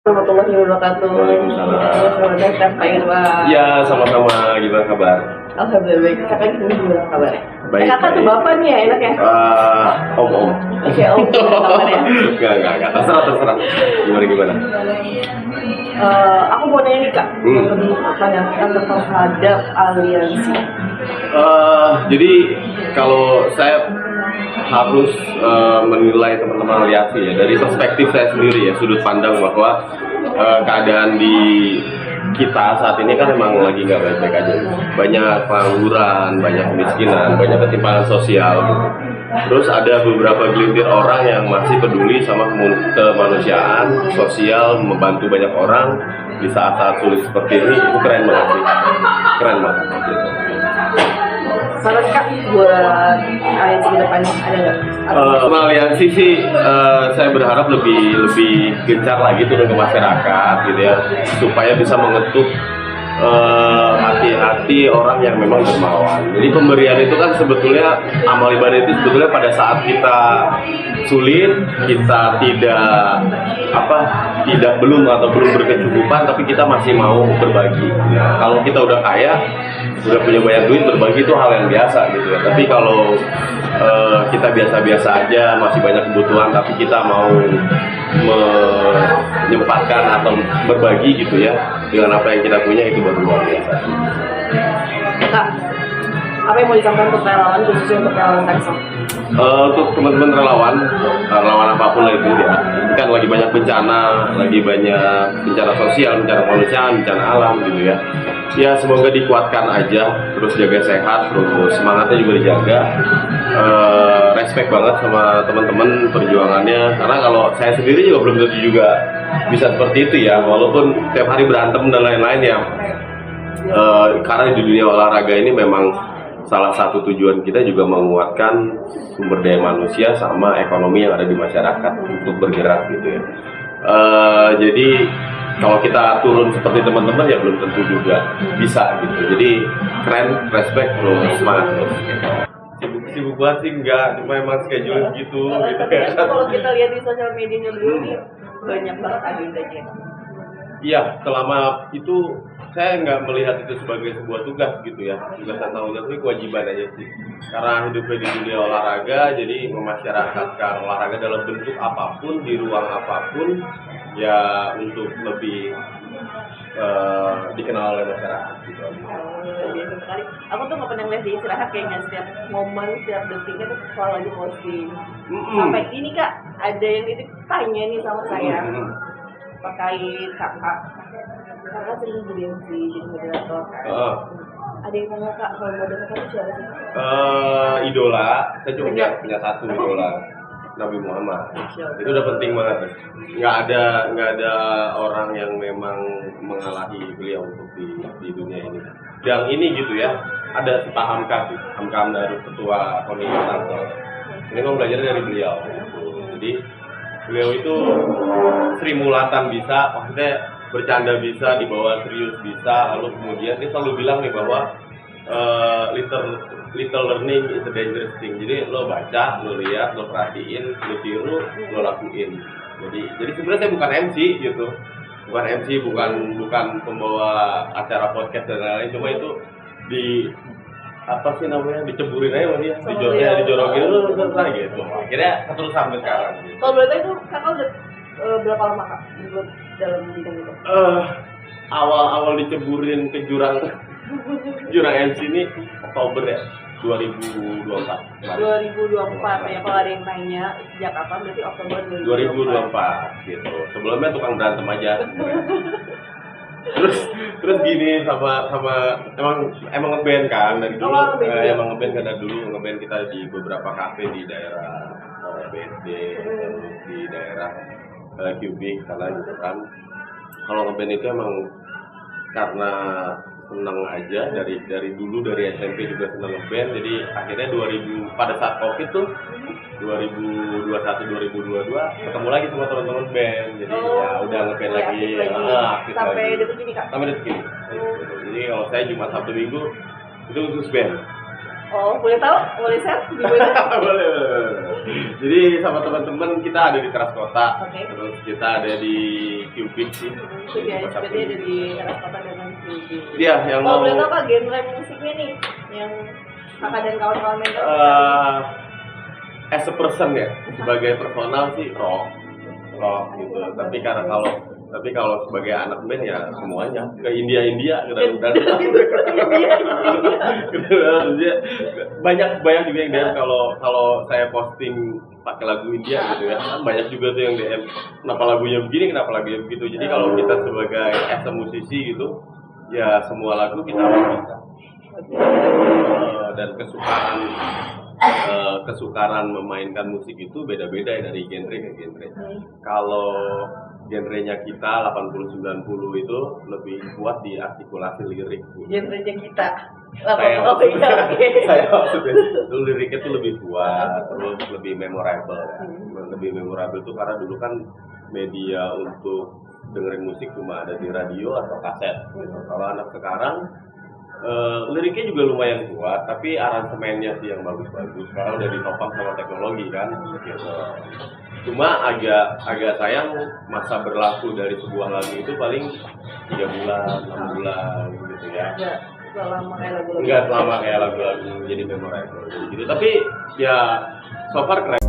Warahmatullahi wabarakatuh. Waalaikumsalam. Selamat datang Pak Irwan. Iya, sama-sama. Gimana kabar? Alhamdulillah baik. Kakak di sini gimana kabarnya? Baik, Kakak tuh baik. bapak nih ya, enak ya? Om. Oke, om gimana kabarnya? Enggak. Terserah. Gimana? Aku mau nanya nih kak, lebih menanyakan terhadap aliansi. Jadi kalau saya harus menilai teman-teman aliansi ya dari perspektif saya sendiri ya, sudut pandang bahwa keadaan di kita saat ini kan memang lagi nggak baik-baik aja. Banyak pengangguran, banyak kemiskinan, banyak ketimpangan sosial gitu. Terus ada beberapa gelintir orang yang masih peduli sama kemanusiaan, sosial, membantu banyak orang di saat-saat sulit seperti ini. Itu keren banget sih. Keren banget gitu. Saran kak buat aliansi ke depannya ada nggak? Aliansi sih saya berharap lebih gencar lagi turun ke masyarakat gitu ya, supaya bisa mengetuk hati-hati orang yang memang dermawan. Jadi pemberian itu kan sebetulnya, amal ibadah itu sebetulnya pada saat kita sulit, kita belum berkecukupan, tapi kita masih mau berbagi. Nah, kalau kita udah kaya, udah punya banyak duit, berbagi itu hal yang biasa gitu ya. Tapi kalau kita biasa-biasa aja, masih banyak kebutuhan, tapi kita mau menyempatkan atau berbagi gitu ya dengan apa yang kita punya, itu baru luar biasa. Kak, apa yang mau disampaikan untuk relawan, khususnya untuk relawan Tangsel? Untuk teman-teman relawan apapun lah itu ya, kan lagi banyak bencana, lagi banyak bencana sosial, bencana kemanusiaan, bencana alam gitu ya. Ya semoga dikuatkan aja, terus jaga sehat, terus semangatnya juga dijaga. Respect banget sama teman-teman perjuangannya, karena kalau saya sendiri juga belum tentu juga bisa seperti itu ya, walaupun tiap hari berantem dan lain-lain ya. Karena di dunia olahraga ini memang salah satu tujuan kita juga menguatkan sumber daya manusia sama ekonomi yang ada di masyarakat untuk bergerak gitu ya. Jadi kalau kita turun seperti teman-teman ya belum tentu juga bisa gitu. Jadi keren, respect, terus semangat terus. Sibuk banget sih enggak, cuma emang schedule gitu. Tapi kan kalau kita lihat di sosial medianya dulu nih banyak banget agendanya. Iya, selama itu saya nggak melihat itu sebagai sebuah tugas gitu ya, tugas dan tanggung jawab, itu kewajiban aja sih. Karena hidupnya di dunia olahraga, jadi memasyarakatkan olahraga dalam bentuk apapun, di ruang apapun, ya untuk lebih dikenal oleh masyarakat gitu. Biasa sekali. Aku tuh nggak pernah ngeliat dia istirahat, kayaknya setiap momen, setiap detiknya tuh selalu lagi posting. Sampai ini kak, ada yang tanya nih sama saya terkait kakak sering jadi MC, jadi moderator kan. Ada yang tanya kak, kalau moderator itu siapa sih? Idola, saya cuma punya satu idola, Nabi Muhammad. Itu udah penting banget. Nggak ada orang yang memang mengalahi beliau untuk di dunia ini. Yang ini gitu ya, ada Pak Hamka sih, Hamka Amdarus, ketua Komisi Tangsel. Ini memang belajar dari beliau. Jadi beliau itu Sri Mulatan bisa, maksudnya bercanda bisa, dibawa serius bisa. Lalu kemudian dia selalu bilang nih bahwa little learning is a dangerous thing. Jadi lo baca, lo lihat, lo perhatiin, lo tiru, lo lakuin. Jadi sebenarnya saya bukan MC gitu, bukan pembawa acara podcast dan lain-lain. Cuma itu diceburin aja sama dia, dijorokin lu gitu. Akhirnya terus sampai sekarang. Kalau boleh tahu itu kakak udah berapa lama kak dalam bidang itu? Awal diceburin ke jurang MC ini Oktober ya, 2024. 2024 ya, kalau ada yang tanya sejak kapan, berarti Oktober 2024 gitu. Sebelumnya tukang berantem aja. terus gini sama emang ngeband kan dari dulu. Emang ngeband kan dari dulu, ngeband kita di beberapa kafe di daerah BSD, di daerah Kubik sana gitu kan. Kalau ngeband itu emang karena seneng aja dari dulu, dari SMP juga seneng ngeband. Jadi akhirnya pada saat Covid tuh 2021 2022 ketemu lagi sama teman-teman band. Jadi ya udah ngeband lagi. Aktif sampai lagi. detik ini kak. Sampai detik ini. Jadi kalau saya Jumat Sabtu Minggu itu khusus band. Oh, boleh tahu? Boleh share di mana? boleh. Jadi sama teman-teman kita ada di Teras Kota, terus kita ada di Cupid sih. Itu dia, jadi ada di Teras Kota dengan Cupid. Iya, yang mau. Boleh tahu Kak genre musiknya nih, yang kakak dan kawan-kawan itu? As a person ya, sebagai personal sih rock gitu. Tapi kalau sebagai anak band ya semuanya ke India udah banyak juga yang DM kalau saya posting pakai lagu India gitu ya, kan banyak juga tuh yang DM kenapa lagunya begini, kenapa lagunya begitu. Jadi kalau kita sebagai as a musisi gitu ya semua lagu kita bisa. Dan kesukaran memainkan musik itu beda-beda ya dari genre ke genre. Kalau genrenya kita 80-90 itu lebih kuat di artikulasi lirik. Genrenya kita. Saya maksudnya itu liriknya tuh lebih kuat, terus lebih memorable ya. Lebih memorable tuh karena dulu kan media untuk dengerin musik cuma ada di radio atau kaset. Gitu. Kalau anak sekarang liriknya juga lumayan kuat, tapi aransemennya sih yang bagus-bagus. Sekarang udah ditopang sama teknologi kan, gitu. Cuma agak sayang masa berlaku dari sebuah lagu itu paling 3 bulan, 6 bulan gitu ya. Enggak selama kayak lagu-lagu jadi memorable gitu. Tapi ya so far keren.